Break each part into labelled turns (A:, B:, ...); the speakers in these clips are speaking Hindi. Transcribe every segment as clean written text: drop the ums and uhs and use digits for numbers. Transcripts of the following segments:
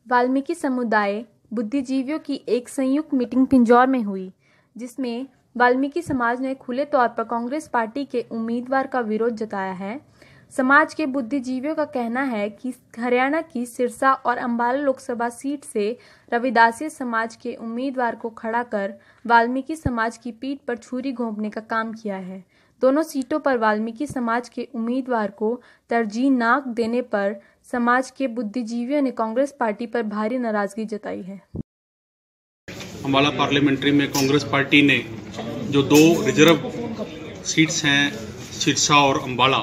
A: वाल्मीकि समुदाय बुद्धिजीवियों की एक संयुक्त मीटिंग पिंजौर में हुई, जिसमें वाल्मीकि समाज ने खुले तौर पर कांग्रेस पार्टी के उम्मीदवार का विरोध जताया है। समाज के बुद्धिजीवियों का कहना है कि हरियाणा की सिरसा और अंबाला लोकसभा सीट से रविदासी समाज के उम्मीदवार को खड़ा कर वाल्मीकि समाज की पीठ पर छुरी घोंपने का काम किया है। दोनों सीटों पर वाल्मीकि समाज के उम्मीदवार को तरजीह न देने पर समाज के बुद्धिजीवियों ने कांग्रेस पार्टी पर भारी नाराजगी जताई है।
B: अंबाला पार्लियामेंट्री में कांग्रेस पार्टी ने जो दो रिजर्व सीट्स हैं, सिरसा और अंबाला,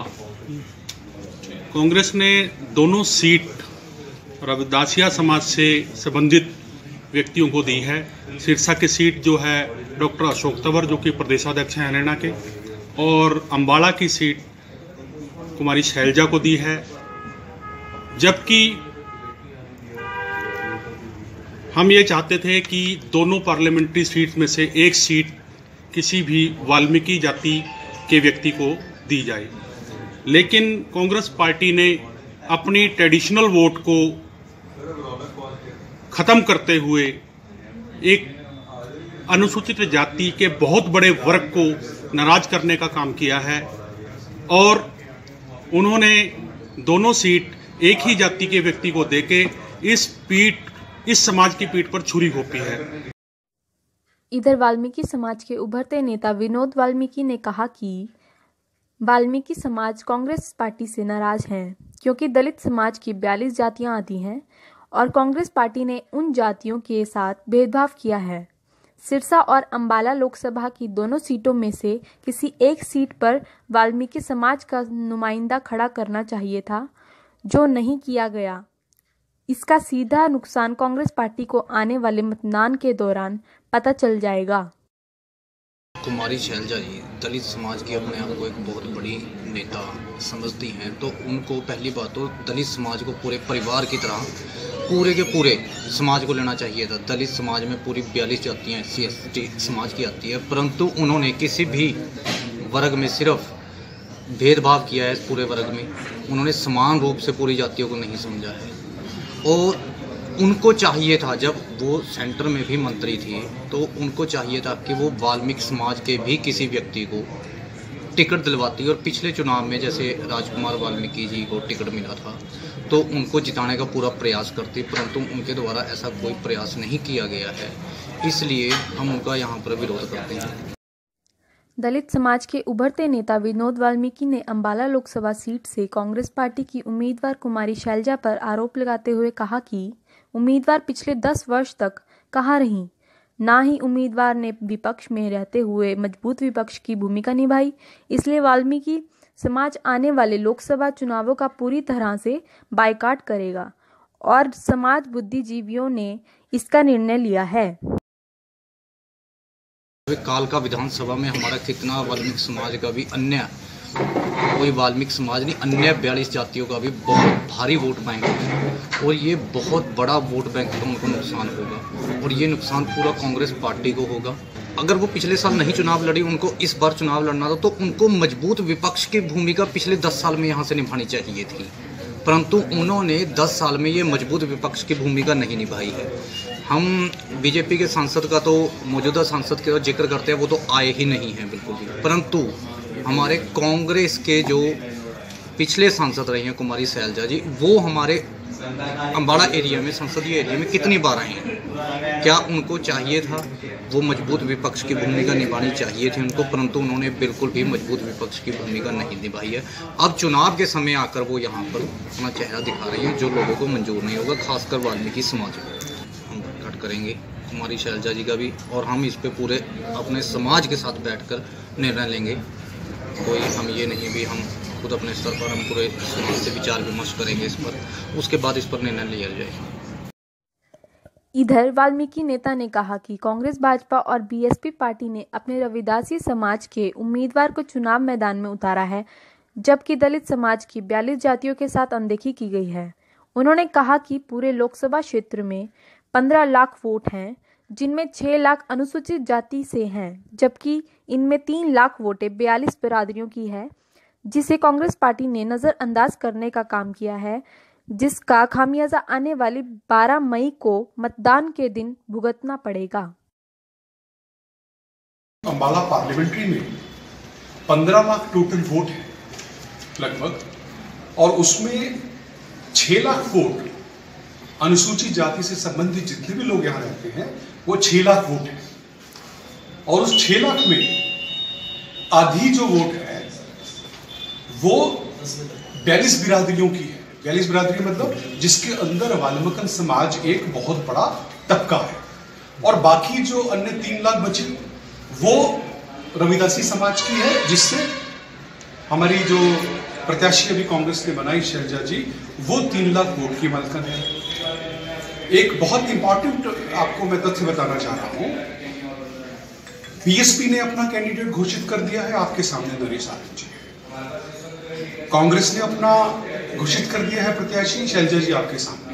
B: कांग्रेस ने दोनों सीट रविदासिया समाज से संबंधित व्यक्तियों को दी है। सिरसा की सीट जो है डॉक्टर अशोक तंवर, जो कि प्रदेशाध्यक्ष हैं हरियाणा के, और अंबाला की सीट कुमारी शैलजा को दी है। जबकि हम ये चाहते थे कि दोनों पार्लियामेंट्री सीट्स में से एक सीट किसी भी वाल्मीकि जाति के व्यक्ति को दी जाए, लेकिन कांग्रेस पार्टी ने अपनी ट्रेडिशनल वोट को खत्म करते हुए एक अनुसूचित जाति के बहुत बड़े वर्ग को नाराज करने का काम किया है और उन्होंने दोनों सीट एक ही जाति के व्यक्ति को देके इस समाज की पीठ पर छुरी घोंपी है।
A: इधर वाल्मीकि समाज के उभरते नेता विनोद वाल्मीकि ने कहा कि वाल्मीकि समाज कांग्रेस पार्टी से नाराज हैं, क्योंकि दलित समाज की 42 जातियां आती हैं और कांग्रेस पार्टी ने उन जातियों के साथ भेदभाव किया है। सिरसा और अंबाला लोकसभा की दोनों सीटों में से किसी एक सीट पर वाल्मीकि समाज का नुमाइंदा खड़ा करना चाहिए था, जो नहीं किया गया। इसका सीधा नुकसान कांग्रेस पार्टी को आने वाले मतदान के दौरान पता चल जाएगा।
C: कुमारी शैलजा जी दलित समाज की अपने आप को एक बहुत बड़ी नेता समझती हैं, तो उनको पहली बात तो दलित समाज को पूरे परिवार की तरह पूरे के पूरे समाज को लेना चाहिए था। दलित समाज में पूरी 42 जातियाँ SC/ST समाज की आती है, परंतु उन्होंने किसी भी वर्ग में सिर्फ भेदभाव किया है। पूरे वर्ग में उन्होंने समान रूप से पूरी जातियों को नहीं समझा है और उनको चाहिए था, जब वो सेंटर में भी मंत्री थी, तो उनको चाहिए था कि वो वाल्मीकि समाज के भी किसी व्यक्ति को टिकट दिलवाती। और पिछले चुनाव में जैसे राजकुमार वाल्मीकि जी को टिकट मिला था, तो उनको जिताने का पूरा प्रयास करती, परंतु उनके द्वारा ऐसा कोई प्रयास नहीं किया गया है, इसलिए हम उनका यहाँ पर विरोध करते हैं।
A: दलित समाज के उभरते नेता विनोद वाल्मीकि ने अंबाला लोकसभा सीट से कांग्रेस पार्टी की उम्मीदवार कुमारी शैलजा पर आरोप लगाते हुए कहा कि उम्मीदवार पिछले 10 वर्ष तक कहाँ रहीं, ना ही उम्मीदवार ने विपक्ष में रहते हुए मजबूत विपक्ष की भूमिका निभाई। इसलिए वाल्मीकि समाज आने वाले लोकसभा चुनावों का पूरी तरह से बायकॉट करेगा और समाज बुद्धिजीवियों ने इसका निर्णय लिया है।
C: काल का विधानसभा में हमारा कितना वाल्मीकि समाज का भी अन्य कोई वाल्मीकि समाज नहीं, अन्य 42 जातियों का भी बहुत भारी वोट बैंक है और ये बहुत बड़ा वोट बैंक का उनको नुकसान होगा और ये नुकसान पूरा कांग्रेस पार्टी को होगा। अगर वो पिछले साल नहीं चुनाव लड़ी, उनको इस बार चुनाव लड़ना था, तो उनको मजबूत विपक्ष की भूमिका पिछले 10 साल में यहाँ से निभानी चाहिए थी, परंतु उन्होंने 10 साल में ये मजबूत विपक्ष की भूमिका नहीं निभाई है। हम बीजेपी के सांसद का तो मौजूदा सांसद का जिक्र करते हैं, वो तो आए ही नहीं हैं बिल्कुल भी, परंतु हमारे कांग्रेस के जो पिछले सांसद रहे हैं कुमारी शैलजा जी, वो हमारे अंबाला एरिया में, संसदीय एरिया में कितनी बार आए हैं। क्या उनको चाहिए था, वो मजबूत विपक्ष की भूमिका निभानी चाहिए थी उनको, परंतु उन्होंने बिल्कुल भी मजबूत विपक्ष की भूमिका नहीं निभाई है। अब चुनाव के समय आकर वो यहाँ पर अपना चेहरा दिखा रही हैं, जो लोगों को मंजूर नहीं होगा, खासकर वाल्मीकि समाज को। हम कट करेंगे कुमारी शैलजा जी का भी, और हम इस पे पूरे अपने समाज के साथ बैठकर निर्णय लेंगे। कोई हम ये नहीं भी हम खुद अपने स्तर पर, हम पूरे समाज से विचार विमर्श करेंगे इस पर, उसके बाद इस पर निर्णय लिया जाएगा।
A: इधर वाल्मीकि नेता ने कहा कि कांग्रेस, भाजपा और बीएसपी पार्टी ने अपने रविदासी समाज के उम्मीदवार को चुनाव मैदान में उतारा है, जबकि दलित समाज की 42 जातियों के साथ अनदेखी की गई है। उन्होंने कहा कि पूरे लोकसभा क्षेत्र में 15 लाख वोट हैं, जिनमें 6 लाख अनुसूचित जाति से हैं, जबकि इनमें 3 लाख वोटें 42 बिरादरियों की है, जिसे कांग्रेस पार्टी ने नज़रअंदाज करने का काम किया है। जिसका खामियाजा आने वाली 12 मई को मतदान के दिन भुगतना पड़ेगा।
D: अंबाला पार्लियामेंट्री में 15 लाख टोटल वोट है लगभग, और उसमें 6 लाख वोट अनुसूचित जाति से संबंधित जितने भी लोग यहाँ रहते हैं वो 6 लाख वोट है, और उस 6 लाख में आधी जो वोट है वो 42 बिरादरियों की है। 42 बिरादरी मतलब जिसके अंदर वाल्मीकि समाज एक बहुत बड़ा तबका है, और बाकी जो अन्य 3 लाख बचे वो रविदासी समाज की है, जिससे हमारी जो प्रत्याशी अभी कांग्रेस ने बनाई शैलजा जी, वो 3 लाख वोट की मालकिन है। एक बहुत इंपॉर्टेंट आपको मैं तथ्य बताना चाह रहा हूं, बीएसपी ने अपना कैंडिडेट घोषित कर दिया है आपके सामने नरेश आनंद जी, कांग्रेस ने अपना घोषित कर दिया है प्रत्याशी शैलजा जी आपके सामने,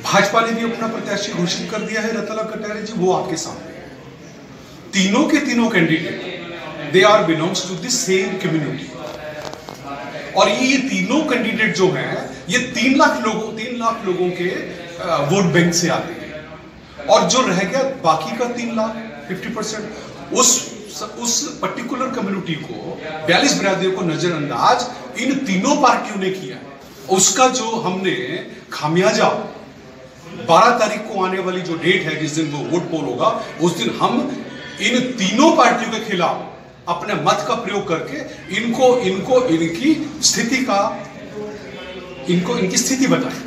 D: भाजपा ने भी अपना प्रत्याशी घोषित कर दिया है रतला कटारे जी, वो आपके सामने। तीनों के तीनों candidate they are belongs to the same community, और ये तीनों कैंडिडेट जो हैं ये 3 लाख लोगों के वोट बैंक से आते हैं, और जो रह गया बाकी का 3 लाख 50% उस पर्टिकुलर कम्युनिटी को 42 बिरादरियों को नजरअंदाज इन तीनों पार्टियों ने किया है। उसका जो हमने खामियाजा 12 तारीख को आने वाली जो डेट है जिस दिन वो वोट पोल होगा, उस दिन हम इन तीनों पार्टियों के खिलाफ अपने मत का प्रयोग करके इनकी स्थिति बताएं।